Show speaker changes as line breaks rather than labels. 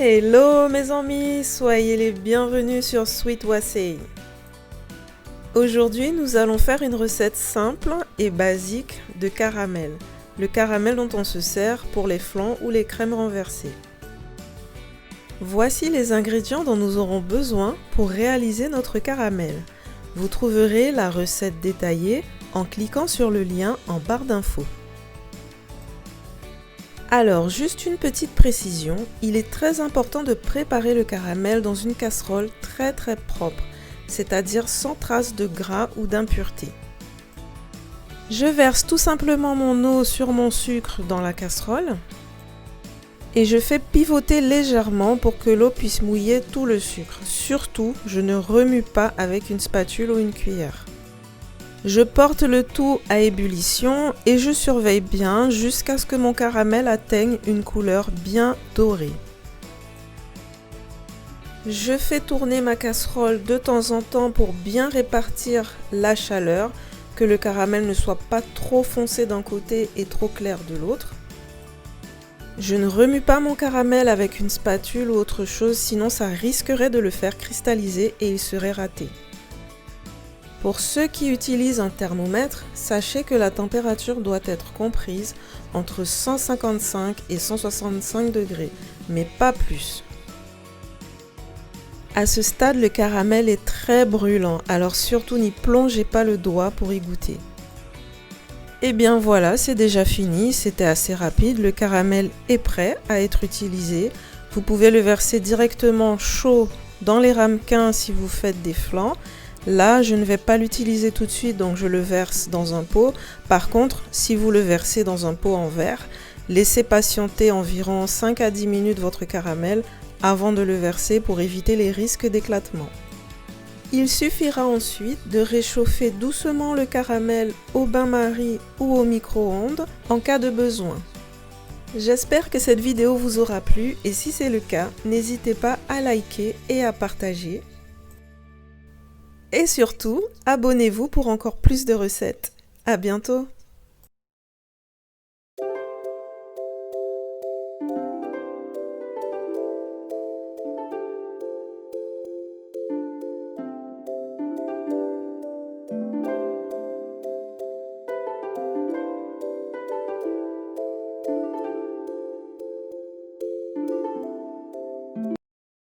Hello mes amis, soyez les bienvenus sur Sweet Wasei. Aujourd'hui, nous allons faire une recette simple et basique de caramel. Le caramel dont on se sert pour les flans ou les crèmes renversées. Voici les ingrédients dont nous aurons besoin pour réaliser notre caramel. Vous trouverez la recette détaillée en cliquant sur le lien en barre d'infos. Alors, juste une petite précision, il est très important de préparer le caramel dans une casserole très propre, c'est-à-dire sans trace de gras ou d'impuretés. Je verse tout simplement mon eau sur mon sucre dans la casserole et je fais pivoter légèrement pour que l'eau puisse mouiller tout le sucre. Surtout, je ne remue pas avec une spatule ou une cuillère. Je porte le tout à ébullition et je surveille bien jusqu'à ce que mon caramel atteigne une couleur bien dorée. Je fais tourner ma casserole de temps en temps pour bien répartir la chaleur, que le caramel ne soit pas trop foncé d'un côté et trop clair de l'autre. Je ne remue pas mon caramel avec une spatule ou autre chose, sinon ça risquerait de le faire cristalliser et il serait raté. Pour ceux qui utilisent un thermomètre, sachez que la température doit être comprise entre 155 et 165 degrés, mais pas plus. À ce stade, le caramel est très brûlant, alors surtout n'y plongez pas le doigt pour y goûter. Et bien voilà, c'est déjà fini, c'était assez rapide, le caramel est prêt à être utilisé. Vous pouvez le verser directement chaud dans les ramequins si vous faites des flans. Là, je ne vais pas l'utiliser tout de suite, donc je le verse dans un pot. Par contre, si vous le versez dans un pot en verre, laissez patienter environ 5 à 10 minutes votre caramel avant de le verser pour éviter les risques d'éclatement. Il suffira ensuite de réchauffer doucement le caramel au bain-marie ou au micro-ondes en cas de besoin. J'espère que cette vidéo vous aura plu et si c'est le cas, n'hésitez pas à liker et à partager. Et surtout, abonnez-vous pour encore plus de recettes. À bientôt!